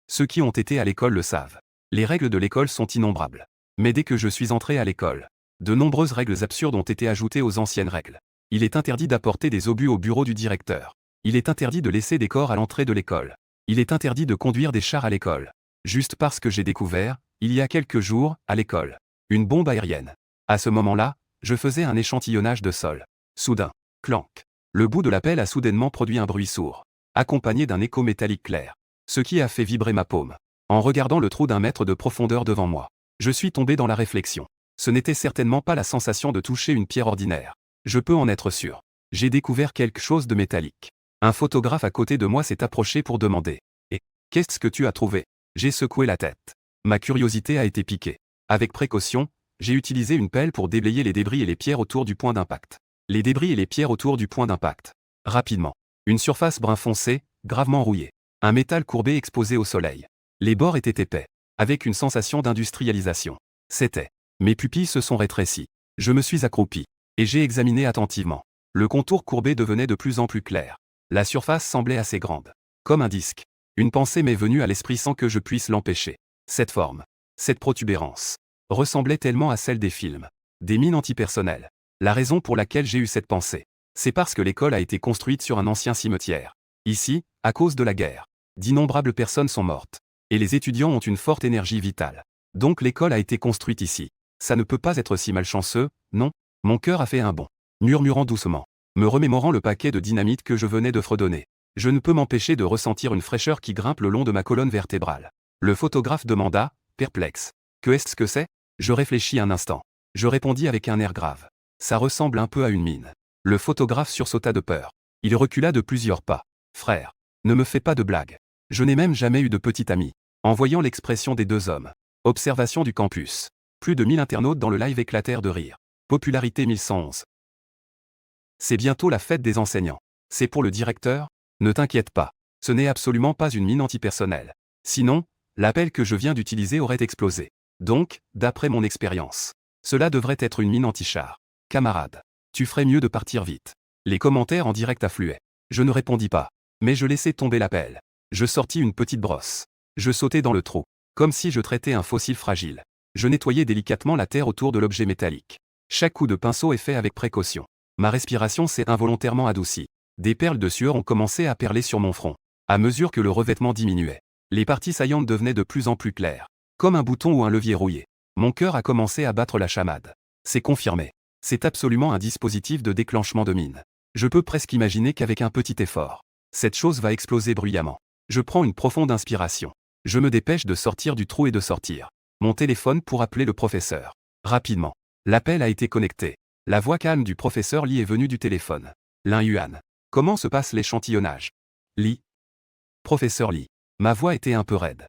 Ceux qui ont été à l'école le savent. Les règles de l'école sont innombrables. Mais dès que je suis entré à l'école, de nombreuses règles absurdes ont été ajoutées aux anciennes règles. Il est interdit d'apporter des obus au bureau du directeur. Il est interdit de laisser des corps à l'entrée de l'école. Il est interdit de conduire des chars à l'école. Juste parce que j'ai découvert, il y a quelques jours, à l'école, une bombe aérienne. À ce moment-là, je faisais un échantillonnage de sol. Soudain, clank. Le bout de la pelle a soudainement produit un bruit sourd, accompagné d'un écho métallique clair. Ce qui a fait vibrer ma paume. En regardant le trou d'1 mètre de profondeur devant moi, je suis tombé dans la réflexion. Ce n'était certainement pas la sensation de toucher une pierre ordinaire. Je peux en être sûr. J'ai découvert quelque chose de métallique. Un photographe à côté de moi s'est approché pour demander. Et qu'est-ce que tu as trouvé? J'ai secoué la tête. Ma curiosité a été piquée. Avec précaution, j'ai utilisé une pelle pour déblayer les débris et les pierres autour du point d'impact. Les débris et les pierres autour du point d'impact. Rapidement. Une surface brun foncé, gravement rouillée. Un métal courbé exposé au soleil. Les bords étaient épais, avec une sensation d'industrialisation. C'était. Mes pupilles se sont rétrécies. Je me suis accroupi, et j'ai examiné attentivement. Le contour courbé devenait de plus en plus clair. La surface semblait assez grande. Comme un disque. Une pensée m'est venue à l'esprit sans que je puisse l'empêcher. Cette forme, cette protubérance, ressemblait tellement à celle des films. Des mines antipersonnelles. La raison pour laquelle j'ai eu cette pensée, c'est parce que l'école a été construite sur un ancien cimetière. Ici, à cause de la guerre, d'innombrables personnes sont mortes. Et les étudiants ont une forte énergie vitale. Donc l'école a été construite ici. Ça ne peut pas être si malchanceux, non? Mon cœur a fait un bond. Murmurant doucement, me remémorant le paquet de dynamite que je venais de fredonner. Je ne peux m'empêcher de ressentir une fraîcheur qui grimpe le long de ma colonne vertébrale. Le photographe demanda, perplexe. Que est-ce que c'est? Je réfléchis un instant. Je répondis avec un air grave. Ça ressemble un peu à une mine. Le photographe sursauta de peur. Il recula de plusieurs pas. Frère, ne me fais pas de blagues. Je n'ai même jamais eu de petit ami. En voyant l'expression des deux hommes. Observation du campus. Plus de 1000 internautes dans le live éclatèrent de rire. Popularité 1111. C'est bientôt la fête des enseignants. C'est pour le directeur? Ne t'inquiète pas. Ce n'est absolument pas une mine antipersonnelle. Sinon, l'appel que je viens d'utiliser aurait explosé. Donc, d'après mon expérience, cela devrait être une mine anti-char. Camarade, tu ferais mieux de partir vite. Les commentaires en direct affluaient. Je ne répondis pas. Mais je laissai tomber l'appel. Je sortis une petite brosse. Je sautai dans le trou, comme si je traitais un fossile fragile. Je nettoyais délicatement la terre autour de l'objet métallique. Chaque coup de pinceau est fait avec précaution. Ma respiration s'est involontairement adoucie. Des perles de sueur ont commencé à perler sur mon front. À mesure que le revêtement diminuait, les parties saillantes devenaient de plus en plus claires. Comme un bouton ou un levier rouillé. Mon cœur a commencé à battre la chamade. C'est confirmé. C'est absolument un dispositif de déclenchement de mine. Je peux presque imaginer qu'avec un petit effort, cette chose va exploser bruyamment. Je prends une profonde inspiration. Je me dépêche de sortir du trou et de sortir mon téléphone pour appeler le professeur. Rapidement. L'appel a été connecté. La voix calme du professeur Lee est venue du téléphone. Lin Yuan. Comment se passe l'échantillonnage? Lee. Professeur Lee. Ma voix était un peu raide.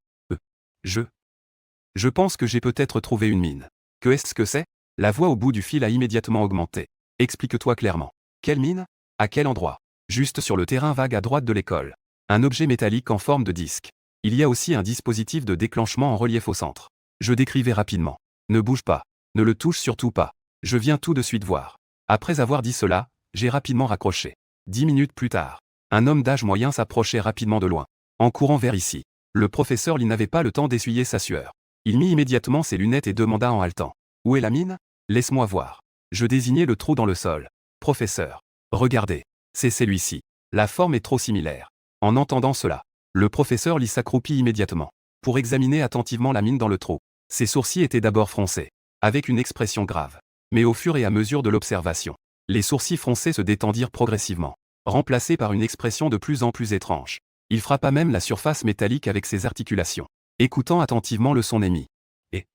Je pense que j'ai peut-être trouvé une mine. Que est-ce que c'est? La voix au bout du fil a immédiatement augmenté. Explique-toi clairement. Quelle mine? À quel endroit? Juste sur le terrain vague à droite de l'école. Un objet métallique en forme de disque. Il y a aussi un dispositif de déclenchement en relief au centre. Je décrivais rapidement. Ne bouge pas. Ne le touche surtout pas. Je viens tout de suite voir. Après avoir dit cela, j'ai rapidement raccroché. 10 minutes plus tard, un homme d'âge moyen s'approchait rapidement de loin. En courant vers ici. Le professeur Lee n'avait pas le temps d'essuyer sa sueur. Il mit immédiatement ses lunettes et demanda en haletant. Où est la mine? Laisse-moi voir. Je désignai le trou dans le sol. Professeur. Regardez. C'est celui-ci. La forme est trop similaire. En entendant cela, le professeur Lee s'accroupit immédiatement pour examiner attentivement la mine dans le trou. Ses sourcils étaient d'abord froncés, avec une expression grave. Mais au fur et à mesure de l'observation, les sourcils froncés se détendirent progressivement, remplacés par une expression de plus en plus étrange. Il frappa même la surface métallique avec ses articulations, écoutant attentivement le son émis. Et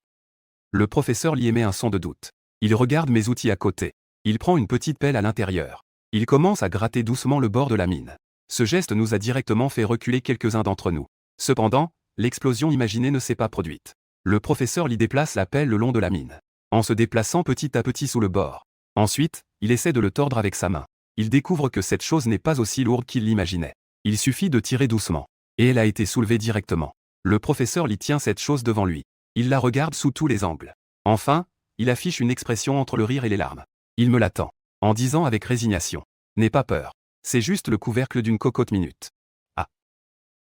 le professeur Lee émet un son de doute. Il regarde mes outils à côté. Il prend une petite pelle à l'intérieur. Il commence à gratter doucement le bord de la mine. Ce geste nous a directement fait reculer quelques-uns d'entre nous. Cependant, l'explosion imaginée ne s'est pas produite. Le professeur Lee déplace la pelle le long de la mine, en se déplaçant petit à petit sous le bord. Ensuite, il essaie de le tordre avec sa main. Il découvre que cette chose n'est pas aussi lourde qu'il l'imaginait. Il suffit de tirer doucement, et elle a été soulevée directement. Le professeur Lee tient cette chose devant lui. Il la regarde sous tous les angles. Enfin, il affiche une expression entre le rire et les larmes. Il me l'attend, en disant avec résignation. N'aie pas peur. C'est juste le couvercle d'une cocotte minute. Ah.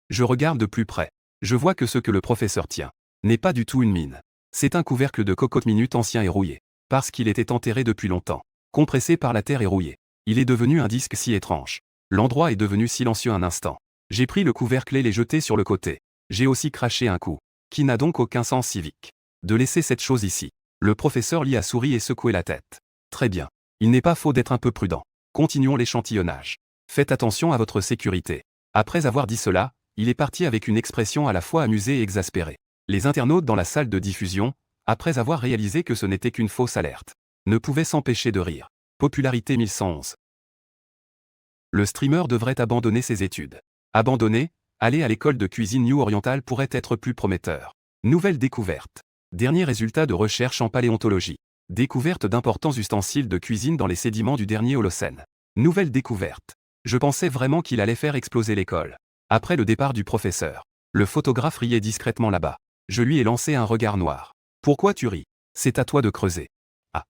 Je regarde de plus près. Je vois que ce que le professeur tient n'est pas du tout une mine. C'est un couvercle de cocotte minute ancien et rouillé. Parce qu'il était enterré depuis longtemps. Compressé par la terre et rouillé. Il est devenu un disque si étrange. L'endroit est devenu silencieux un instant. J'ai pris le couvercle et l'ai jeté sur le côté. J'ai aussi craché un coup. Qui n'a donc aucun sens civique. De laisser cette chose ici. Le professeur Lee a souri et secoué la tête. Très bien. Il n'est pas faux d'être un peu prudent. Continuons l'échantillonnage. Faites attention à votre sécurité. Après avoir dit cela, il est parti avec une expression à la fois amusée et exaspérée. Les internautes dans la salle de diffusion, après avoir réalisé que ce n'était qu'une fausse alerte, ne pouvaient s'empêcher de rire. Popularité 1111. Le streamer devrait abandonner ses études. Abandonner, aller à l'école de cuisine New Oriental pourrait être plus prometteur. Nouvelle découverte. Dernier résultat de recherche en paléontologie. Découverte d'importants ustensiles de cuisine dans les sédiments du dernier Holocène. Nouvelle découverte. Je pensais vraiment qu'il allait faire exploser l'école. Après le départ du professeur, le photographe riait discrètement là-bas. Je lui ai lancé un regard noir. Pourquoi tu ris? C'est à toi de creuser. Ah.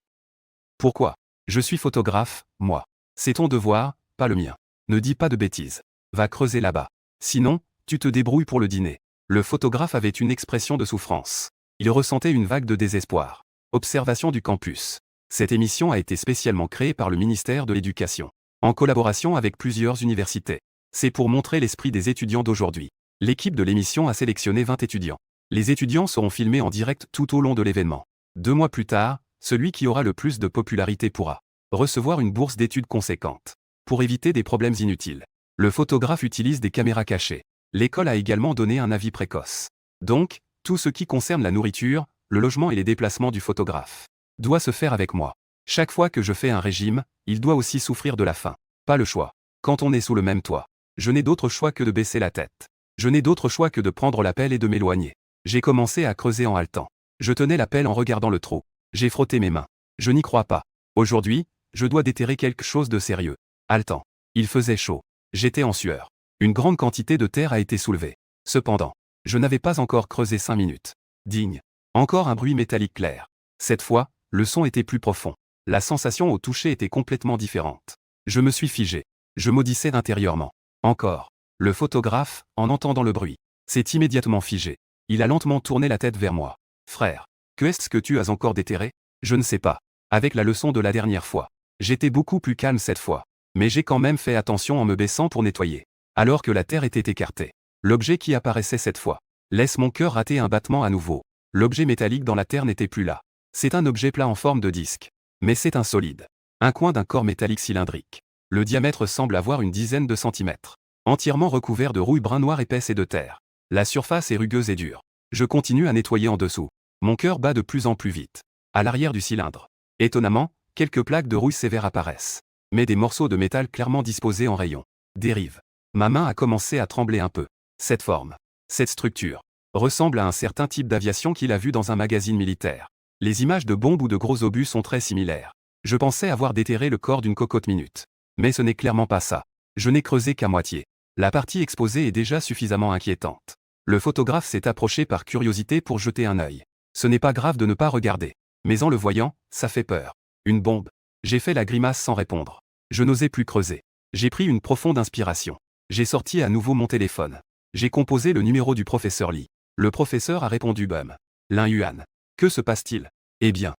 Pourquoi? Je suis photographe, moi. C'est ton devoir, pas le mien. Ne dis pas de bêtises. Va creuser là-bas. Sinon, tu te débrouilles pour le dîner. Le photographe avait une expression de souffrance. Il ressentait une vague de désespoir. Observation du campus. Cette émission a été spécialement créée par le ministère de l'Éducation, en collaboration avec plusieurs universités. C'est pour montrer l'esprit des étudiants d'aujourd'hui. L'équipe de l'émission a sélectionné 20 étudiants. Les étudiants seront filmés en direct tout au long de l'événement. 2 mois plus tard, celui qui aura le plus de popularité pourra recevoir une bourse d'études conséquente. Pour éviter des problèmes inutiles, le photographe utilise des caméras cachées. L'école a également donné un avis précoce. Donc, tout ce qui concerne la nourriture, le logement et les déplacements du photographe doit se faire avec moi. Chaque fois que je fais un régime, il doit aussi souffrir de la faim. Pas le choix. Quand on est sous le même toit, je n'ai d'autre choix que de baisser la tête. Je n'ai d'autre choix que de prendre la pelle et de m'éloigner. J'ai commencé à creuser en haletant. Je tenais la pelle en regardant le trou. J'ai frotté mes mains. Je n'y crois pas. Aujourd'hui, je dois déterrer quelque chose de sérieux. Haletant. Il faisait chaud. J'étais en sueur. Une grande quantité de terre a été soulevée. Cependant, je n'avais pas encore creusé 5 minutes. Digne. Encore un bruit métallique clair. Cette fois, le son était plus profond. La sensation au toucher était complètement différente. Je me suis figé. Je maudissais intérieurement. Encore. Le photographe, en entendant le bruit, s'est immédiatement figé. Il a lentement tourné la tête vers moi. Frère, que est-ce que tu as encore déterré? Je ne sais pas. Avec la leçon de la dernière fois. J'étais beaucoup plus calme cette fois. Mais j'ai quand même fait attention en me baissant pour nettoyer. Alors que la terre était écartée. L'objet qui apparaissait cette fois laisse mon cœur rater un battement à nouveau. L'objet métallique dans la terre n'était plus là. C'est un objet plat en forme de disque. Mais c'est un solide. Un coin d'un corps métallique cylindrique. Le diamètre semble avoir une dizaine de centimètres. Entièrement recouvert de rouille brun noir épaisse et de terre. La surface est rugueuse et dure. Je continue à nettoyer en dessous. Mon cœur bat de plus en plus vite. À l'arrière du cylindre. Étonnamment, quelques plaques de rouille sévère apparaissent. Mais des morceaux de métal clairement disposés en rayons dérivent. Ma main a commencé à trembler un peu. Cette forme, cette structure, ressemble à un certain type d'aviation qu'il a vu dans un magazine militaire. Les images de bombes ou de gros obus sont très similaires. Je pensais avoir déterré le corps d'une cocotte minute. Mais ce n'est clairement pas ça. Je n'ai creusé qu'à moitié. La partie exposée est déjà suffisamment inquiétante. Le photographe s'est approché par curiosité pour jeter un œil. Ce n'est pas grave de ne pas regarder. Mais en le voyant, ça fait peur. Une bombe. J'ai fait la grimace sans répondre. Je n'osais plus creuser. J'ai pris une profonde inspiration. J'ai sorti à nouveau mon téléphone. J'ai composé le numéro du professeur Lee. Le professeur a répondu bum. Lin Yuan. Que se passe-t-il? Eh bien,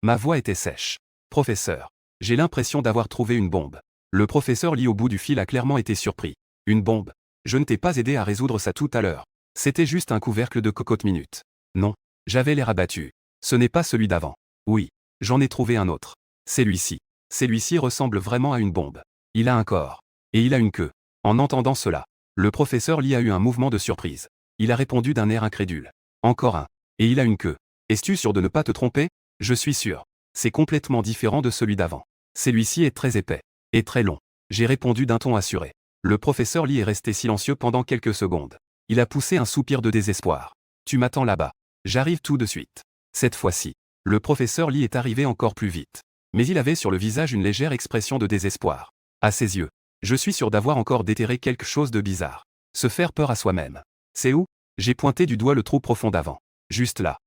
ma voix était sèche. Professeur. J'ai l'impression d'avoir trouvé une bombe. Le professeur Lee au bout du fil a clairement été surpris. Une bombe? Je ne t'ai pas aidé à résoudre ça tout à l'heure. C'était juste un couvercle de cocotte minute. Non. J'avais l'air abattu. Ce n'est pas celui d'avant. Oui. J'en ai trouvé un autre. C'est lui-ci. Celui-ci ressemble vraiment à une bombe. Il a un corps. Et il a une queue. En entendant cela, le professeur Lee a eu un mouvement de surprise. Il a répondu d'un air incrédule. Encore un. Et il a une queue. Es-tu sûr de ne pas te tromper? Je suis sûr. C'est complètement différent de celui d'avant. Celui-ci est très épais. Et très long. J'ai répondu d'un ton assuré. Le professeur Lee est resté silencieux pendant quelques secondes. Il a poussé un soupir de désespoir. Tu m'attends là-bas. J'arrive tout de suite. Cette fois-ci, le professeur Lee est arrivé encore plus vite. Mais il avait sur le visage une légère expression de désespoir. À ses yeux, je suis sûr d'avoir encore déterré quelque chose de bizarre. Se faire peur à soi-même. C'est où? J'ai pointé du doigt le trou profond d'avant. Juste là.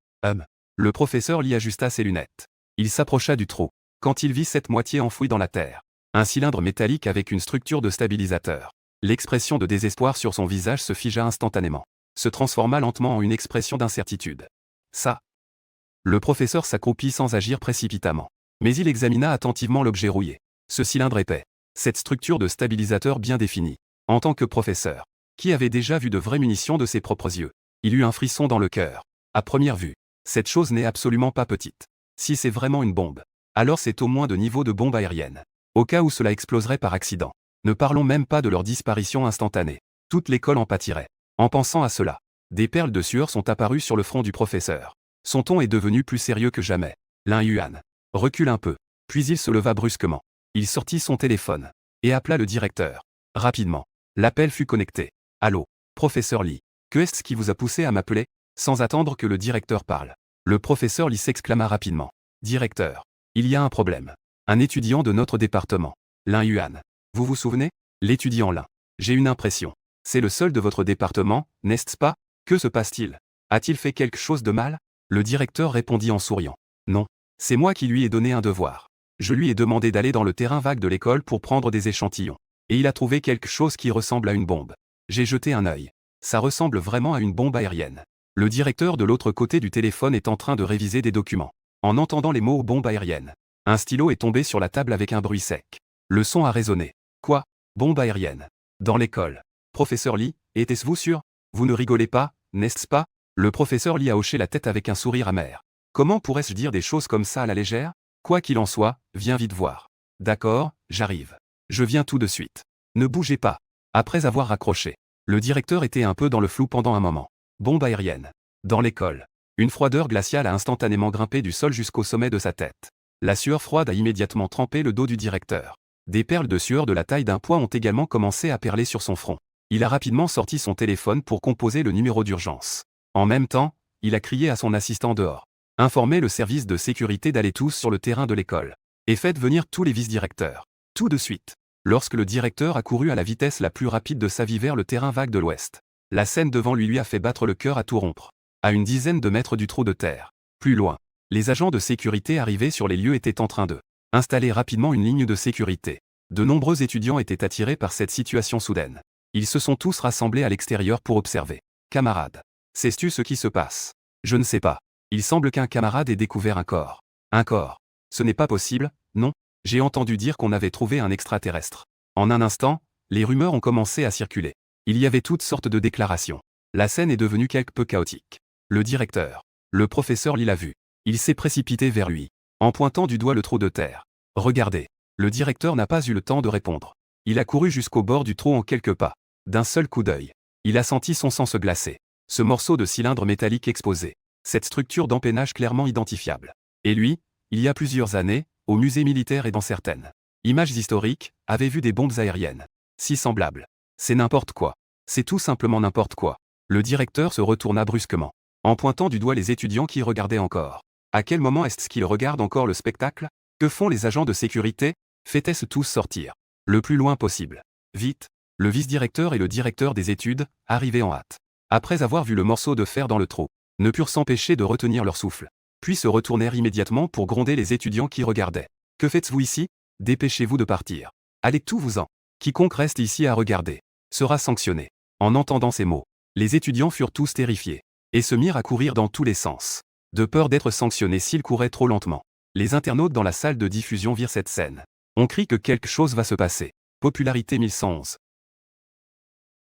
Le professeur Lee ajusta ses lunettes. Il s'approcha du trou. Quand il vit cette moitié enfouie dans la terre. Un cylindre métallique avec une structure de stabilisateur. L'expression de désespoir sur son visage se figea instantanément. se transforma lentement en une expression d'incertitude. Ça. Le professeur s'accroupit sans agir précipitamment. Mais il examina attentivement l'objet rouillé. Ce cylindre épais. Cette structure de stabilisateur bien définie. En tant que professeur, qui avait déjà vu de vraies munitions de ses propres yeux, il eut un frisson dans le cœur. À première vue, cette chose n'est absolument pas petite. Si c'est vraiment une bombe, alors c'est au moins de niveau de bombe aérienne. Au cas où cela exploserait par accident. Ne parlons même pas de leur disparition instantanée. Toute l'école en pâtirait. En pensant à cela, des perles de sueur sont apparues sur le front du professeur. Son ton est devenu plus sérieux que jamais. Lin Yuan recule un peu, puis il se leva brusquement. Il sortit son téléphone et appela le directeur. Rapidement, l'appel fut connecté. Allô, professeur Li, que est-ce qui vous a poussé à m'appeler? Sans attendre que le directeur parle, le professeur Li s'exclama rapidement. Directeur, il y a un problème. Un étudiant de notre département, Lin Yuan. Vous vous souvenez? L'étudiant Lin. J'ai une impression. C'est le seul de votre département, n'est-ce pas? Que se passe-t-il? A-t-il fait quelque chose de mal? Le directeur répondit en souriant. Non. C'est moi qui lui ai donné un devoir. Je lui ai demandé d'aller dans le terrain vague de l'école pour prendre des échantillons. Et il a trouvé quelque chose qui ressemble à une bombe. J'ai jeté un œil. Ça ressemble vraiment à une bombe aérienne. Le directeur de l'autre côté du téléphone est en train de réviser des documents. En entendant les mots bombe aérienne, un stylo est tombé sur la table avec un bruit sec. Le son a résonné. Quoi? Bombe aérienne. Dans l'école. Professeur Li, était-ce-vous sûr? Vous ne rigolez pas, n'est-ce pas? Le professeur Li a hoché la tête avec un sourire amer. Comment pourrais-je dire des choses comme ça à la légère? Quoi qu'il en soit, viens vite voir. D'accord, j'arrive. Je viens tout de suite. Ne bougez pas. Après avoir raccroché, le directeur était un peu dans le flou pendant un moment. Bombe aérienne. Dans l'école. Une froideur glaciale a instantanément grimpé du sol jusqu'au sommet de sa tête. La sueur froide a immédiatement trempé le dos du directeur. Des perles de sueur de la taille d'un pois ont également commencé à perler sur son front. Il a rapidement sorti son téléphone pour composer le numéro d'urgence. En même temps, il a crié à son assistant dehors. Informez le service de sécurité d'aller tous sur le terrain de l'école. Et faites venir tous les vice-directeurs. Tout de suite. Lorsque le directeur a couru à la vitesse la plus rapide de sa vie vers le terrain vague de l'ouest, la scène devant lui a fait battre le cœur à tout rompre. À une dizaine de mètres du trou de terre. Plus loin, les agents de sécurité arrivés sur les lieux étaient en train de installer rapidement une ligne de sécurité. De nombreux étudiants étaient attirés par cette situation soudaine. Ils se sont tous rassemblés à l'extérieur pour observer. Camarades, sais-tu ce qui se passe? Je ne sais pas. Il semble qu'un camarade ait découvert un corps. Un corps. Ce n'est pas possible, non? J'ai entendu dire qu'on avait trouvé un extraterrestre. En un instant, les rumeurs ont commencé à circuler. Il y avait toutes sortes de déclarations. La scène est devenue quelque peu chaotique. Le directeur, le professeur Li l'a vu. Il s'est précipité vers lui, en pointant du doigt le trou de terre. Regardez. Le directeur n'a pas eu le temps de répondre. Il a couru jusqu'au bord du trou en quelques pas. D'un seul coup d'œil, il a senti son sang se glacer. Ce morceau de cylindre métallique exposé. Cette structure d'empennage clairement identifiable. Et lui, il y a plusieurs années, au musée militaire et dans certaines images historiques, avait vu des bombes aériennes. Si semblables. C'est n'importe quoi. C'est tout simplement n'importe quoi. Le directeur se retourna brusquement, en pointant du doigt les étudiants qui regardaient encore. À quel moment est-ce qu'ils regardent encore le spectacle? Que font les agents de sécurité? Faites-ce tous sortir. Le plus loin possible. Vite. Le vice-directeur et le directeur des études, arrivés en hâte. Après avoir vu le morceau de fer dans le trou, ne purent s'empêcher de retenir leur souffle. Puis se retournèrent immédiatement pour gronder les étudiants qui regardaient. Que faites-vous ici? Dépêchez-vous de partir. Allez tous-vous-en. Quiconque reste ici à regarder sera sanctionné. En entendant ces mots, les étudiants furent tous terrifiés et se mirent à courir dans tous les sens, de peur d'être sanctionnés s'ils couraient trop lentement. Les internautes dans la salle de diffusion virent cette scène. On crie que quelque chose va se passer. Popularité 1111.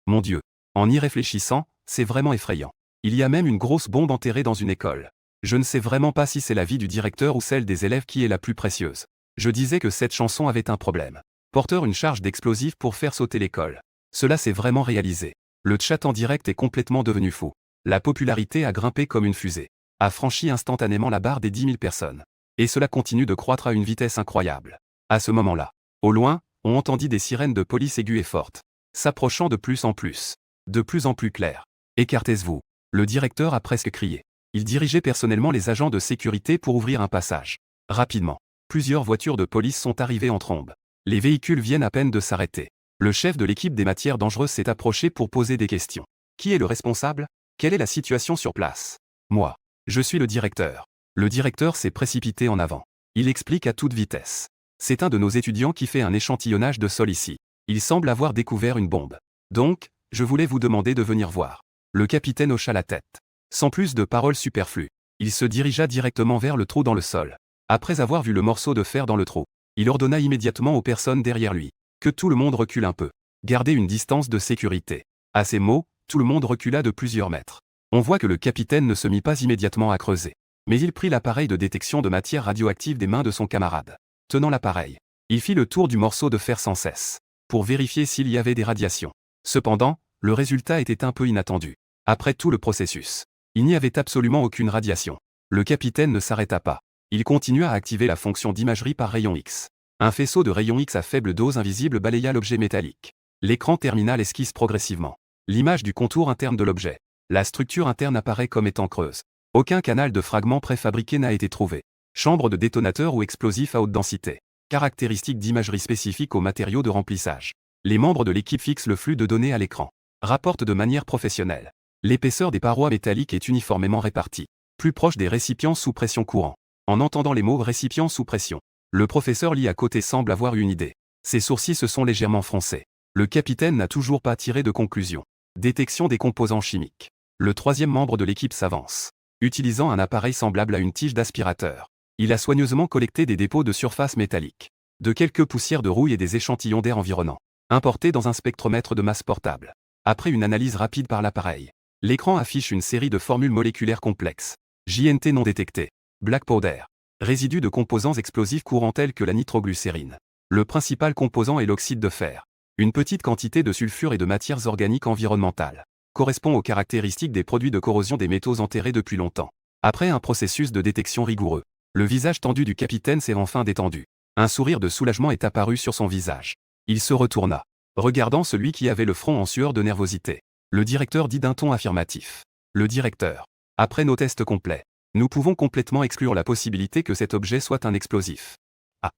Mon Dieu. En y réfléchissant, c'est vraiment effrayant. Il y a même une grosse bombe enterrée dans une école. Je ne sais vraiment pas si c'est la vie du directeur ou celle des élèves qui est la plus précieuse. Je disais que cette chanson avait un problème. Porteur une charge d'explosifs pour faire sauter l'école. Cela s'est vraiment réalisé. Le chat en direct est complètement devenu fou. La popularité a grimpé comme une fusée. A franchi instantanément la barre des 10 000 personnes. Et cela continue de croître à une vitesse incroyable. À ce moment-là, au loin, on entendit des sirènes de police aiguës et fortes, s'approchant de plus en plus claires. Écartez-vous. Le directeur a presque crié. Il dirigeait personnellement les agents de sécurité pour ouvrir un passage. Rapidement, plusieurs voitures de police sont arrivées en trombe. Les véhicules viennent à peine de s'arrêter. Le chef de l'équipe des matières dangereuses s'est approché pour poser des questions. Qui est le responsable? Quelle est la situation sur place? Moi. Je suis le directeur. Le directeur s'est précipité en avant. Il explique à toute vitesse. C'est un de nos étudiants qui fait un échantillonnage de sol ici. Il semble avoir découvert une bombe. Donc, je voulais vous demander de venir voir. Le capitaine hocha la tête. Sans plus de paroles superflues, il se dirigea directement vers le trou dans le sol. Après avoir vu le morceau de fer dans le trou, il ordonna immédiatement aux personnes derrière lui que tout le monde recule un peu. Gardez une distance de sécurité. À ces mots, tout le monde recula de plusieurs mètres. On voit que le capitaine ne se mit pas immédiatement à creuser. Mais il prit l'appareil de détection de matière radioactive des mains de son camarade. Tenant l'appareil, il fit le tour du morceau de fer sans cesse, pour vérifier s'il y avait des radiations. Cependant, le résultat était un peu inattendu. Après tout le processus, il n'y avait absolument aucune radiation. Le capitaine ne s'arrêta pas. Il continua à activer la fonction d'imagerie par rayon X. Un faisceau de rayons X à faible dose invisible balaya l'objet métallique. L'écran terminal esquisse progressivement l'image du contour interne de l'objet. La structure interne apparaît comme étant creuse. Aucun canal de fragments préfabriqués n'a été trouvé. Chambre de détonateur ou explosif à haute densité. Caractéristiques d'imagerie spécifiques aux matériaux de remplissage. Les membres de l'équipe fixent le flux de données à l'écran. Rapportent de manière professionnelle. L'épaisseur des parois métalliques est uniformément répartie. Plus proche des récipients sous pression courant. En entendant les mots récipients sous pression, le professeur Lee à côté semble avoir eu une idée. Ses sourcils se sont légèrement froncés. Le capitaine n'a toujours pas tiré de conclusion. Détection des composants chimiques. Le troisième membre de l'équipe s'avance. Utilisant un appareil semblable à une tige d'aspirateur, il a soigneusement collecté des dépôts de surface métallique, de quelques poussières de rouille et des échantillons d'air environnant, importés dans un spectromètre de masse portable. Après une analyse rapide par l'appareil, l'écran affiche une série de formules moléculaires complexes. JNT non détecté. Black powder. Résidus de composants explosifs courants tels que la nitroglycérine. Le principal composant est l'oxyde de fer. Une petite quantité de sulfure et de matières organiques environnementales correspond aux caractéristiques des produits de corrosion des métaux enterrés depuis longtemps. Après un processus de détection rigoureux, le visage tendu du capitaine s'est enfin détendu. Un sourire de soulagement est apparu sur son visage. Il se retourna, regardant celui qui avait le front en sueur de nervosité. Le directeur dit d'un ton affirmatif. Le directeur. Après nos tests complets, nous pouvons complètement exclure la possibilité que cet objet soit un explosif. Ah.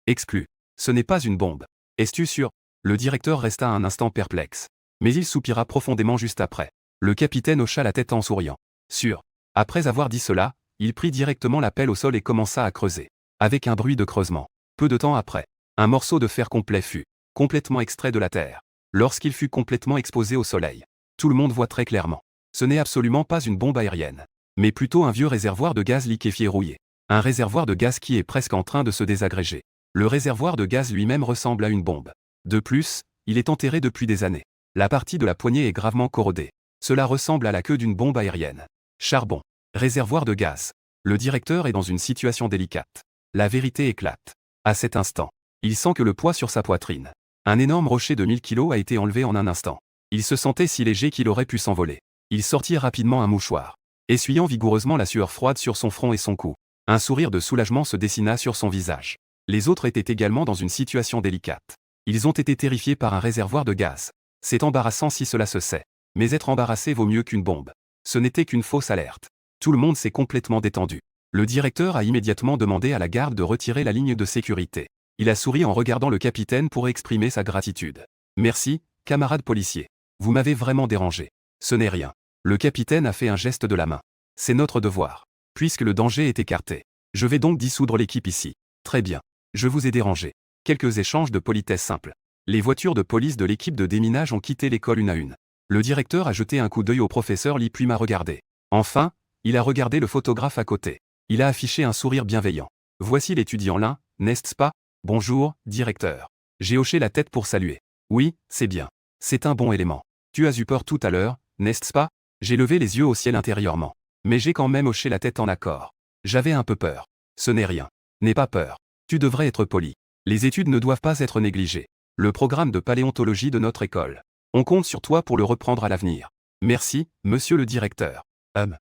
Exclu. Ce n'est pas une bombe. Es-tu sûr? Le directeur resta un instant perplexe. Mais il soupira profondément juste après. Le capitaine hocha la tête en souriant. Sûr. Après avoir dit cela, il prit directement la pelle au sol et commença à creuser. Avec un bruit de creusement. Peu de temps après, un morceau de fer complet fut complètement extrait de la terre. Lorsqu'il fut complètement exposé au soleil, tout le monde voit très clairement. Ce n'est absolument pas une bombe aérienne, mais plutôt un vieux réservoir de gaz liquéfié rouillé. Un réservoir de gaz qui est presque en train de se désagréger. Le réservoir de gaz lui-même ressemble à une bombe. De plus, il est enterré depuis des années. La partie de la poignée est gravement corrodée. Cela ressemble à la queue d'une bombe aérienne. Charbon. Réservoir de gaz. Le directeur est dans une situation délicate. La vérité éclate. À cet instant, il sent que le poids sur sa poitrine. Un énorme rocher de 1000 kilos a été enlevé en un instant. Il se sentait si léger qu'il aurait pu s'envoler. Il sortit rapidement un mouchoir, essuyant vigoureusement la sueur froide sur son front et son cou. Un sourire de soulagement se dessina sur son visage. Les autres étaient également dans une situation délicate. Ils ont été terrifiés par un réservoir de gaz. C'est embarrassant si cela se sait. Mais être embarrassé vaut mieux qu'une bombe. Ce n'était qu'une fausse alerte. Tout le monde s'est complètement détendu. Le directeur a immédiatement demandé à la garde de retirer la ligne de sécurité. Il a souri en regardant le capitaine pour exprimer sa gratitude. Merci, camarade policier. Vous m'avez vraiment dérangé. Ce n'est rien. Le capitaine a fait un geste de la main. C'est notre devoir. Puisque le danger est écarté. Je vais donc dissoudre l'équipe ici. Très bien. Je vous ai dérangé. Quelques échanges de politesse simples. Les voitures de police de l'équipe de déminage ont quitté l'école une à une. Le directeur a jeté un coup d'œil au professeur Lee puis m'a regardé. Enfin, il a regardé le photographe à côté. Il a affiché un sourire bienveillant. Voici l'étudiant là, n'est-ce pas? Bonjour, directeur. J'ai hoché la tête pour saluer. Oui, c'est bien. C'est un bon élément. Tu as eu peur tout à l'heure, n'est-ce pas? J'ai levé les yeux au ciel intérieurement. Mais j'ai quand même hoché la tête en accord. J'avais un peu peur. Ce n'est rien. N'aie pas peur. Tu devrais être poli. Les études ne doivent pas être négligées. Le programme de paléontologie de notre école. On compte sur toi pour le reprendre à l'avenir. Merci, monsieur le directeur.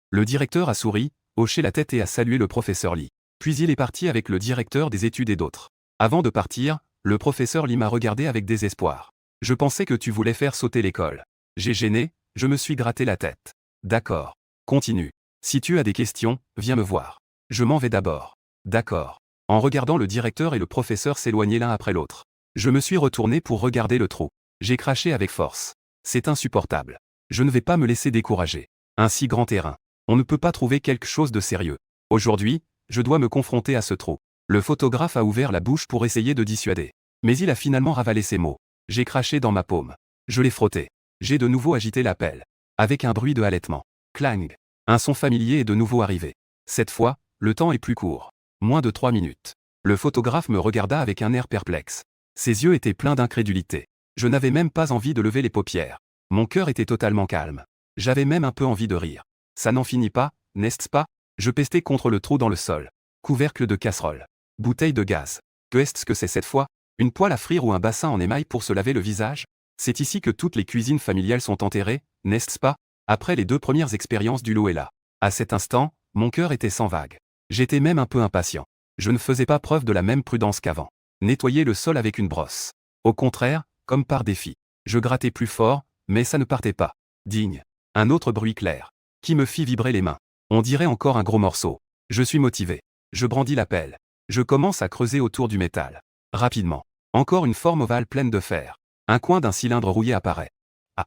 Le directeur a souri, hoché la tête et a salué le professeur Lee. Puis il est parti avec le directeur des études et d'autres. Avant de partir, le professeur Lee m'a regardé avec désespoir. Je pensais que tu voulais faire sauter l'école. J'ai gêné, je me suis gratté la tête. D'accord. Continue. Si tu as des questions, viens me voir. Je m'en vais d'abord. D'accord. En regardant le directeur et le professeur s'éloigner l'un après l'autre, je me suis retourné pour regarder le trou. J'ai craché avec force. C'est insupportable. Je ne vais pas me laisser décourager. Un si grand terrain. On ne peut pas trouver quelque chose de sérieux. Aujourd'hui, je dois me confronter à ce trou. Le photographe a ouvert la bouche pour essayer de dissuader. Mais il a finalement ravalé ses mots. J'ai craché dans ma paume. Je l'ai frotté. J'ai de nouveau agité la pelle. avec un bruit de halètement. Clang. Un son familier est de nouveau arrivé. Cette fois, le temps est plus court. Moins de 3 minutes. Le photographe me regarda avec un air perplexe. Ses yeux étaient pleins d'incrédulité. Je n'avais même pas envie de lever les paupières. Mon cœur était totalement calme. J'avais même un peu envie de rire. Ça n'en finit pas, n'est-ce pas? Je pestais contre le trou dans le sol. Couvercle de casserole. Bouteille de gaz. Qu'est-ce que c'est cette fois? Une poêle à frire ou un bassin en émail pour se laver le visage? C'est ici que toutes les cuisines familiales sont enterrées, n'est-ce pas? Après les 2 premières expériences du Loella. À cet instant, mon cœur était sans vague. J'étais même un peu impatient. Je ne faisais pas preuve de la même prudence qu'avant. Nettoyer le sol avec une brosse. Au contraire, comme par défi. Je grattais plus fort, mais ça ne partait pas. Digne. Un autre bruit clair. Qui me fit vibrer les mains. On dirait encore un gros morceau. Je suis motivé. Je brandis la pelle. Je commence à creuser autour du métal. Rapidement. Encore une forme ovale pleine de fer. Un coin d'un cylindre rouillé apparaît. Ah.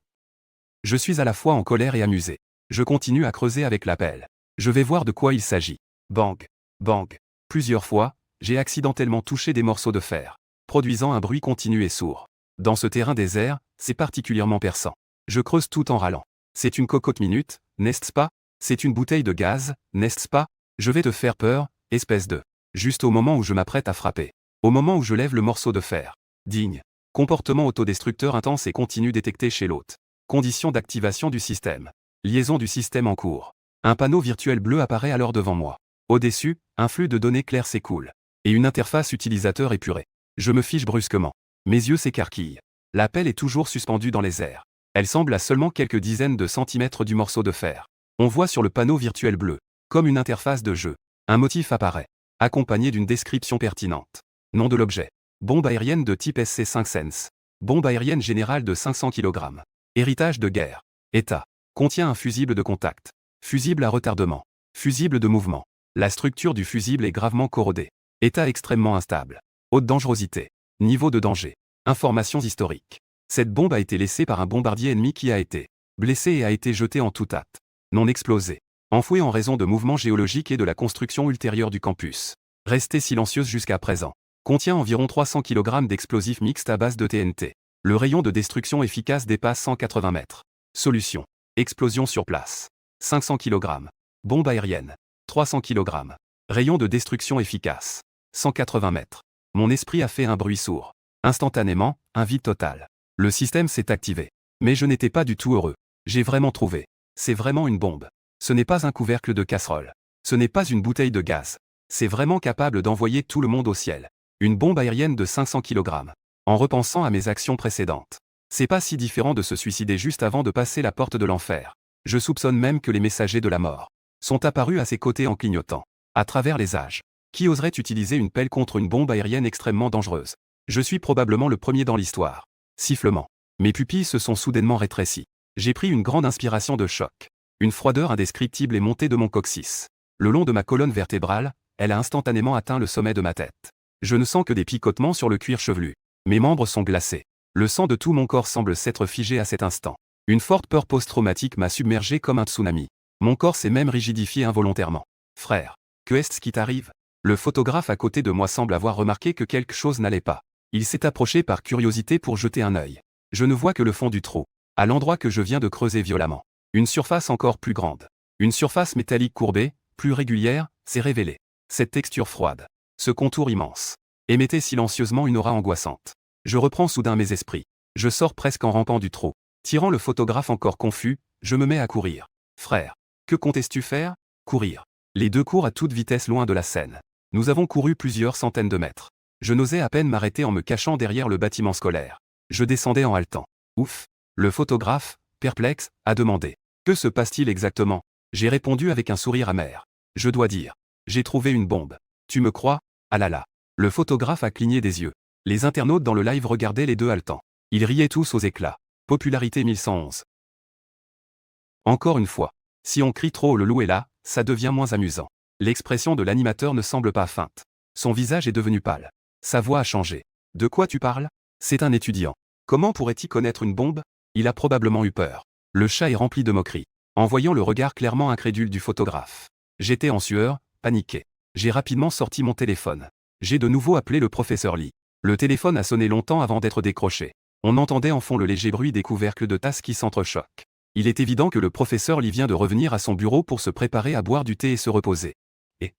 Je suis à la fois en colère et amusé. Je continue à creuser avec la pelle. Je vais voir de quoi il s'agit. Bang. Bang. Plusieurs fois, j'ai accidentellement touché des morceaux de fer, produisant un bruit continu et sourd. Dans ce terrain désert, c'est particulièrement perçant. Je creuse tout en râlant. C'est une cocotte minute, n'est-ce pas? C'est une bouteille de gaz, n'est-ce pas? Je vais te faire peur, espèce de... Juste au moment où je m'apprête à frapper. Au moment où je lève le morceau de fer. Digne. Comportement autodestructeur intense et continu détecté chez l'hôte. Conditions d'activation du système. Liaison du système en cours. Un panneau virtuel bleu apparaît alors devant moi. Au-dessus, un flux de données claires s'écoule. Et une interface utilisateur épurée. Je me fiche brusquement. Mes yeux s'écarquillent. La pelle est toujours suspendue dans les airs. Elle semble à seulement quelques dizaines de centimètres du morceau de fer. On voit sur le panneau virtuel bleu, comme une interface de jeu. Un motif apparaît, accompagné d'une description pertinente. Nom de l'objet. Bombe aérienne de type SC5 Sense. Bombe aérienne générale de 500 kg. Héritage de guerre. État. Contient un fusible de contact. Fusible à retardement. Fusible de mouvement. La structure du fusible est gravement corrodée. État extrêmement instable. Haute dangerosité. Niveau de danger. Informations historiques. Cette bombe a été laissée par un bombardier ennemi qui a été blessé et a été jeté en toute hâte. Non explosé. Enfouie en raison de mouvements géologiques et de la construction ultérieure du campus. Restée silencieuse jusqu'à présent. Contient environ 300 kg d'explosifs mixtes à base de TNT. Le rayon de destruction efficace dépasse 180 mètres. Solution. Explosion sur place. 500 kg. Bombe aérienne. 300 kg. Rayon de destruction efficace. 180 mètres. Mon esprit a fait un bruit sourd. Instantanément, un vide total. Le système s'est activé. Mais je n'étais pas du tout heureux. J'ai vraiment trouvé. C'est vraiment une bombe. Ce n'est pas un couvercle de casserole. Ce n'est pas une bouteille de gaz. C'est vraiment capable d'envoyer tout le monde au ciel. Une bombe aérienne de 500 kg. En repensant à mes actions précédentes. C'est pas si différent de se suicider juste avant de passer la porte de l'enfer. Je soupçonne même que les messagers de la mort sont apparus à ses côtés en clignotant. À travers les âges. Qui oserait utiliser une pelle contre une bombe aérienne extrêmement dangereuse? Je suis probablement le premier dans l'histoire. Sifflement. Mes pupilles se sont soudainement rétrécies. J'ai pris une grande inspiration de choc. Une froideur indescriptible est montée de mon coccyx. Le long de ma colonne vertébrale, elle a instantanément atteint le sommet de ma tête. Je ne sens que des picotements sur le cuir chevelu. Mes membres sont glacés. Le sang de tout mon corps semble s'être figé à cet instant. Une forte peur post-traumatique m'a submergé comme un tsunami. Mon corps s'est même rigidifié involontairement. Frère, qu'est-ce qui t'arrive? Le photographe à côté de moi semble avoir remarqué que quelque chose n'allait pas. Il s'est approché par curiosité pour jeter un œil. Je ne vois que le fond du trou, à l'endroit que je viens de creuser violemment. Une surface encore plus grande. Une surface métallique courbée, plus régulière, s'est révélée. Cette texture froide, ce contour immense, émettait silencieusement une aura angoissante. Je reprends soudain mes esprits. Je sors presque en rampant du trou. Tirant le photographe encore confus, je me mets à courir. Frère, que comptes-tu faire? Courir. Les deux courent à toute vitesse loin de la scène. Nous avons couru plusieurs centaines de mètres. Je n'osais à peine m'arrêter en me cachant derrière le bâtiment scolaire. Je descendais en haletant. Ouf. Le photographe, perplexe, a demandé. Que se passe-t-il exactement? J'ai répondu avec un sourire amer. Je dois dire. J'ai trouvé une bombe. Tu me crois? Ah là là. Le photographe a cligné des yeux. Les internautes dans le live regardaient les deux haletants. Ils riaient tous aux éclats. Popularité 1111. Encore une fois. Si on crie trop le loup est là, ça devient moins amusant. L'expression de l'animateur ne semble pas feinte. Son visage est devenu pâle. Sa voix a changé. De quoi tu parles? C'est un étudiant. Comment pourrait-il connaître une bombe? Il a probablement eu peur. Le chat est rempli de moqueries. En voyant le regard clairement incrédule du photographe. J'étais en sueur, paniqué. J'ai rapidement sorti mon téléphone. J'ai de nouveau appelé le professeur Lee. Le téléphone a sonné longtemps avant d'être décroché. On entendait en fond le léger bruit des couvercles de tasses qui s'entrechoquent. Il est évident que le professeur Li vient de revenir à son bureau pour se préparer à boire du thé et se reposer. Et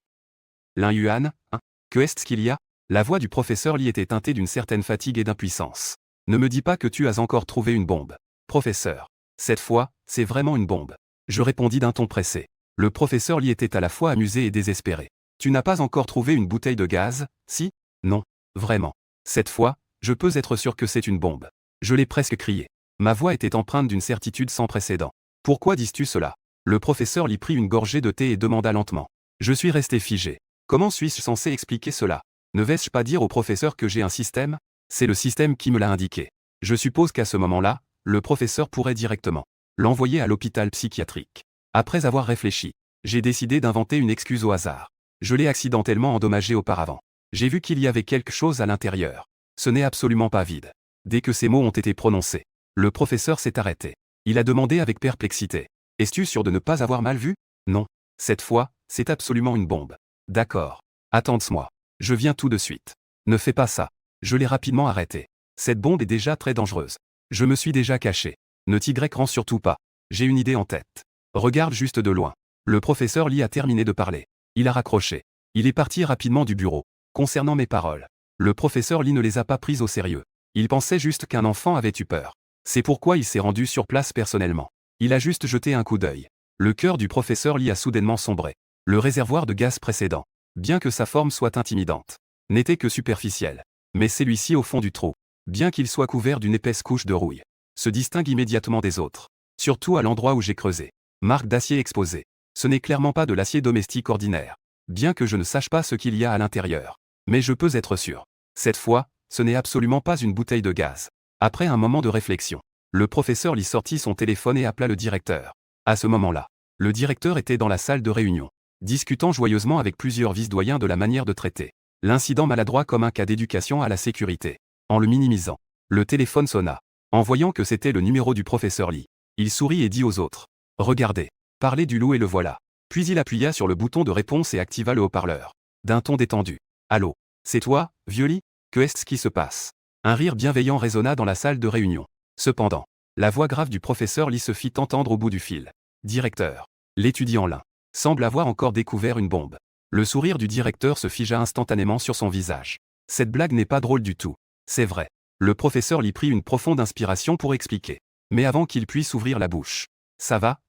Lin Yuan, hein, que est-ce qu'il y a? La voix du professeur Li était teintée d'une certaine fatigue et d'impuissance. Ne me dis pas que tu as encore trouvé une bombe. Professeur. Cette fois, c'est vraiment une bombe. Je répondis d'un ton pressé. Le professeur Li était à la fois amusé et désespéré. Tu n'as pas encore trouvé une bouteille de gaz, si? Non. Vraiment. Cette fois, je peux être sûr que c'est une bombe. Je l'ai presque crié. Ma voix était empreinte d'une certitude sans précédent. Pourquoi dis-tu cela? Le professeur Li prit une gorgée de thé et demanda lentement. Je suis resté figé. Comment suis-je censé expliquer cela? Ne vais-je pas dire au professeur que j'ai un système? C'est le système qui me l'a indiqué. Je suppose qu'à ce moment-là, le professeur pourrait directement l'envoyer à l'hôpital psychiatrique. Après avoir réfléchi, j'ai décidé d'inventer une excuse au hasard. Je l'ai accidentellement endommagé auparavant. J'ai vu qu'il y avait quelque chose à l'intérieur. Ce n'est absolument pas vide. Dès que ces mots ont été prononcés, le professeur s'est arrêté. Il a demandé avec perplexité. Es-tu sûr de ne pas avoir mal vu? Non. Cette fois, c'est absolument une bombe. D'accord. Attends-moi. Je viens tout de suite. Ne fais pas ça. Je l'ai rapidement arrêté. Cette bombe est déjà très dangereuse. Je me suis déjà caché. Ne t'y rends surtout pas. J'ai une idée en tête. Regarde juste de loin. Le professeur Li a terminé de parler. Il a raccroché. Il est parti rapidement du bureau. Concernant mes paroles, le professeur Li ne les a pas prises au sérieux. Il pensait juste qu'un enfant avait eu peur. C'est pourquoi il s'est rendu sur place personnellement. Il a juste jeté un coup d'œil. Le cœur du professeur Li a soudainement sombré. Le réservoir de gaz précédent, bien que sa forme soit intimidante, n'était que superficielle. Mais celui-ci au fond du trou, bien qu'il soit couvert d'une épaisse couche de rouille, se distingue immédiatement des autres. Surtout à l'endroit où j'ai creusé. Marque d'acier exposée. Ce n'est clairement pas de l'acier domestique ordinaire. Bien que je ne sache pas ce qu'il y a à l'intérieur. Mais je peux être sûr. Cette fois, ce n'est absolument pas une bouteille de gaz. Après un moment de réflexion, le professeur Li sortit son téléphone et appela le directeur. À ce moment-là, le directeur était dans la salle de réunion, discutant joyeusement avec plusieurs vice-doyens de la manière de traiter l'incident maladroit comme un cas d'éducation à la sécurité. En le minimisant, le téléphone sonna. En voyant que c'était le numéro du professeur Li, il sourit et dit aux autres. Regardez, parlez du loup et le voilà. Puis il appuya sur le bouton de réponse et activa le haut-parleur. D'un ton détendu. Allô, c'est toi, vieux Li? Que est-ce qui se passe? Un rire bienveillant résonna dans la salle de réunion. Cependant, la voix grave du professeur Li se fit entendre au bout du fil. Directeur. L'étudiant Lin semble avoir encore découvert une bombe. Le sourire du directeur se figea instantanément sur son visage. Cette blague n'est pas drôle du tout. C'est vrai. Le professeur Li prit une profonde inspiration pour expliquer. Mais avant qu'il puisse ouvrir la bouche. Ça va,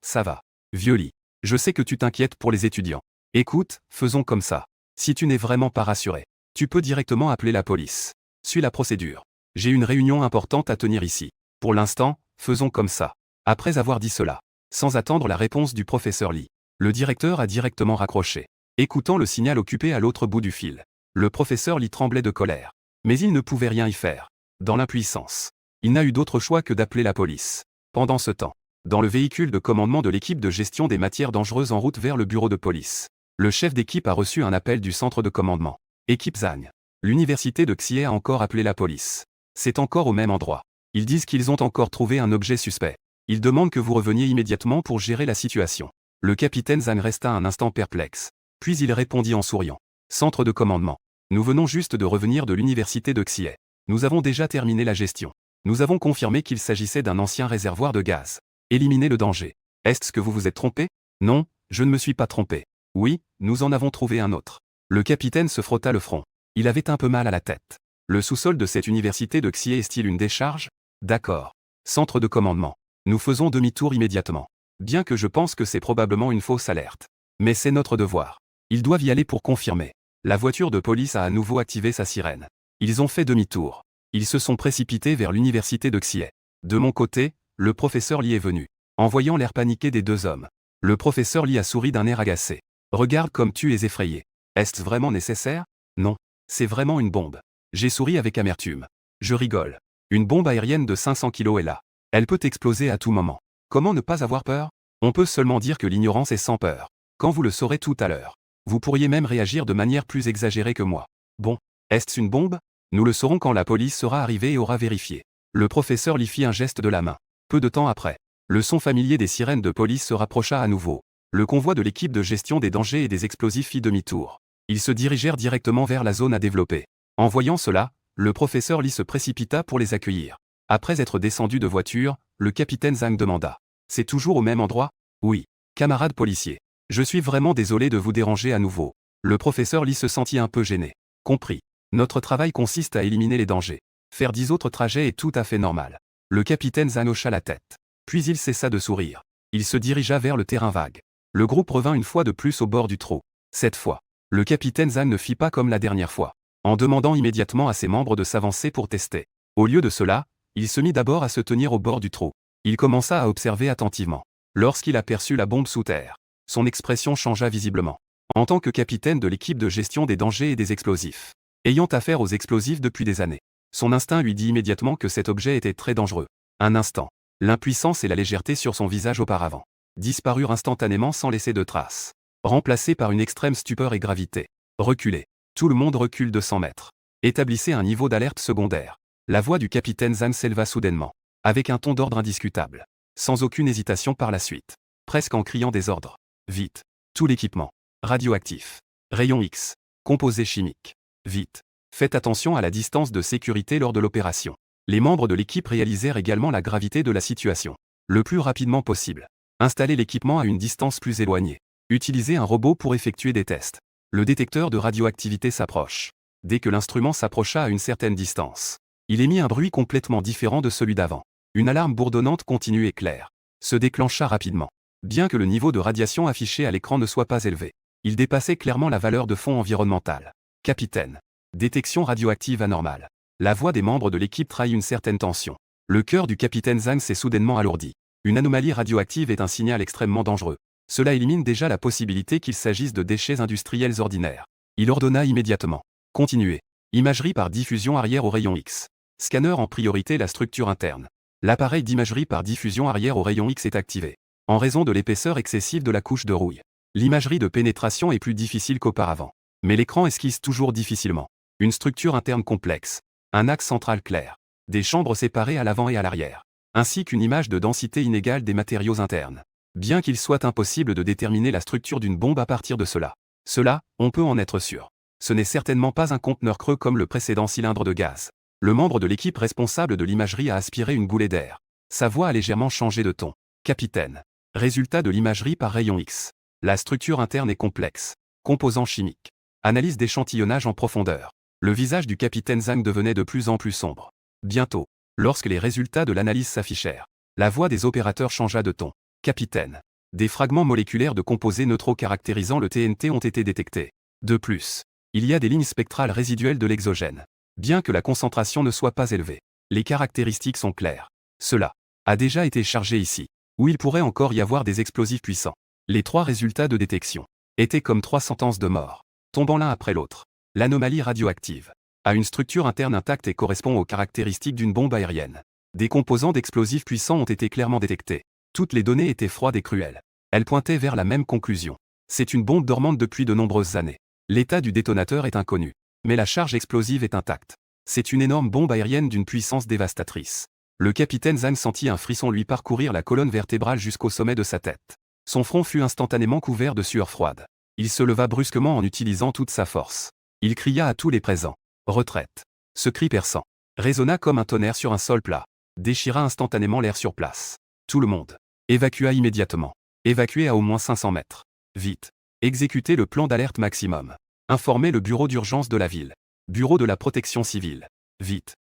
vieux Li. Je sais que tu t'inquiètes pour les étudiants. Écoute, faisons comme ça. Si tu n'es vraiment pas rassuré, tu peux directement appeler la police. Suis la procédure. J'ai une réunion importante à tenir ici. Pour l'instant, faisons comme ça. Après avoir dit cela, sans attendre la réponse du professeur Li, le directeur a directement raccroché. Écoutant le signal occupé à l'autre bout du fil, le professeur Li tremblait de colère. Mais il ne pouvait rien y faire. Dans l'impuissance, il n'a eu d'autre choix que d'appeler la police. Pendant ce temps, dans le véhicule de commandement de l'équipe de gestion des matières dangereuses en route vers le bureau de police, le chef d'équipe a reçu un appel du centre de commandement. Équipe Zhang. L'université de Xie a encore appelé la police. C'est encore au même endroit. Ils disent qu'ils ont encore trouvé un objet suspect. Ils demandent que vous reveniez immédiatement pour gérer la situation. Le capitaine Zhang resta un instant perplexe. Puis il répondit en souriant. Centre de commandement. Nous venons juste de revenir de l'université de Xie. Nous avons déjà terminé la gestion. Nous avons confirmé qu'il s'agissait d'un ancien réservoir de gaz. Éliminer le danger. Est-ce que vous vous êtes trompé? Non, je ne me suis pas trompé. Oui, nous en avons trouvé un autre. Le capitaine se frotta le front. Il avait un peu mal à la tête. Le sous-sol de cette université de Xie est-il une décharge? D'accord. Centre de commandement. Nous faisons demi-tour immédiatement. Bien que je pense que c'est probablement une fausse alerte. Mais c'est notre devoir. Ils doivent y aller pour confirmer. La voiture de police a à nouveau activé sa sirène. Ils ont fait demi-tour. Ils se sont précipités vers l'université de Xie. De mon côté, le professeur Li est venu. En voyant l'air paniqué des deux hommes, le professeur Li a souri d'un air agacé. Regarde comme tu es effrayé. Est-ce vraiment nécessaire? Non. C'est vraiment une bombe. J'ai souri avec amertume. Je rigole. Une bombe aérienne de 500 kg est là. Elle peut exploser à tout moment. Comment ne pas avoir peur? On peut seulement dire que l'ignorance est sans peur. Quand vous le saurez tout à l'heure. Vous pourriez même réagir de manière plus exagérée que moi. Bon. Est-ce une bombe? Nous le saurons quand la police sera arrivée et aura vérifié. Le professeur Li fit un geste de la main. Peu de temps après, le son familier des sirènes de police se rapprocha à nouveau. Le convoi de l'équipe de gestion des dangers et des explosifs fit demi-tour. Ils se dirigèrent directement vers la zone à développer. En voyant cela, le professeur Li se précipita pour les accueillir. Après être descendu de voiture, le capitaine Zhang demanda. C'est toujours au même endroit? Oui. Camarade policier. Je suis vraiment désolé de vous déranger à nouveau. Le professeur Lee se sentit un peu gêné. Compris. Notre travail consiste à éliminer les dangers. Faire 10 autres trajets est tout à fait normal. Le capitaine Zhang hocha la tête. Puis il cessa de sourire. Il se dirigea vers le terrain vague. Le groupe revint une fois de plus au bord du trou. Cette fois, le capitaine Zhang ne fit pas comme la dernière fois, en demandant immédiatement à ses membres de s'avancer pour tester. Au lieu de cela, il se mit d'abord à se tenir au bord du trou. Il commença à observer attentivement. Lorsqu'il aperçut la bombe sous terre, son expression changea visiblement. En tant que capitaine de l'équipe de gestion des dangers et des explosifs, ayant affaire aux explosifs depuis des années, son instinct lui dit immédiatement que cet objet était très dangereux. Un instant, l'impuissance et la légèreté sur son visage auparavant disparurent instantanément sans laisser de traces, remplacés par une extrême stupeur et gravité. Reculez. Tout le monde recule de 100 mètres. Établissez un niveau d'alerte secondaire. La voix du capitaine Zhang s'éleva soudainement, avec un ton d'ordre indiscutable, sans aucune hésitation par la suite, presque en criant des ordres. Vite. Tout l'équipement. Radioactif. Rayon X. Composés chimiques. Vite. Faites attention à la distance de sécurité lors de l'opération. Les membres de l'équipe réalisèrent également la gravité de la situation. Le plus rapidement possible. Installez l'équipement à une distance plus éloignée. Utilisez un robot pour effectuer des tests. Le détecteur de radioactivité s'approche. Dès que l'instrument s'approcha à une certaine distance, il émit un bruit complètement différent de celui d'avant. Une alarme bourdonnante continue et claire se déclencha rapidement. Bien que le niveau de radiation affiché à l'écran ne soit pas élevé, il dépassait clairement la valeur de fond environnementale. Capitaine. Détection radioactive anormale. La voix des membres de l'équipe trahit une certaine tension. Le cœur du capitaine Zhang s'est soudainement alourdi. Une anomalie radioactive est un signal extrêmement dangereux. Cela élimine déjà la possibilité qu'il s'agisse de déchets industriels ordinaires. Il ordonna immédiatement. Continuez. Imagerie par diffusion arrière au rayon X. Scanner en priorité la structure interne. L'appareil d'imagerie par diffusion arrière au rayon X est activé. En raison de l'épaisseur excessive de la couche de rouille, l'imagerie de pénétration est plus difficile qu'auparavant. Mais l'écran esquisse toujours difficilement. Une structure interne complexe. Un axe central clair. Des chambres séparées à l'avant et à l'arrière. Ainsi qu'une image de densité inégale des matériaux internes. Bien qu'il soit impossible de déterminer la structure d'une bombe à partir de cela, on peut en être sûr. Ce n'est certainement pas un conteneur creux comme le précédent cylindre de gaz. Le membre de l'équipe responsable de l'imagerie a aspiré une goulée d'air. Sa voix a légèrement changé de ton. Capitaine. Résultat de l'imagerie par rayon X. La structure interne est complexe. Composants chimiques. Analyse d'échantillonnage en profondeur. Le visage du capitaine Zhang devenait de plus en plus sombre. Bientôt, lorsque les résultats de l'analyse s'affichèrent, la voix des opérateurs changea de ton. Capitaine. Des fragments moléculaires de composés neutraux caractérisant le TNT ont été détectés. De plus, il y a des lignes spectrales résiduelles de l'exogène. Bien que la concentration ne soit pas élevée, les caractéristiques sont claires. Cela a déjà été chargé ici, où il pourrait encore y avoir des explosifs puissants. Les 3 résultats de détection étaient comme 3 sentences de mort, tombant l'un après l'autre. L'anomalie radioactive a une structure interne intacte et correspond aux caractéristiques d'une bombe aérienne. Des composants d'explosifs puissants ont été clairement détectés. Toutes les données étaient froides et cruelles. Elles pointaient vers la même conclusion. C'est une bombe dormante depuis de nombreuses années. L'état du détonateur est inconnu, mais la charge explosive est intacte. C'est une énorme bombe aérienne d'une puissance dévastatrice. Le capitaine Zhang sentit un frisson lui parcourir la colonne vertébrale jusqu'au sommet de sa tête. Son front fut instantanément couvert de sueur froide. Il se leva brusquement en utilisant toute sa force. Il cria à tous les présents. Retraite. Ce cri perçant résonna comme un tonnerre sur un sol plat, déchira instantanément l'air sur place. Tout le monde évacua immédiatement. Évacuez à au moins 500 mètres. Vite. Exécutez le plan d'alerte maximum. Informez le bureau d'urgence de la ville. Bureau de la protection civile. Vite.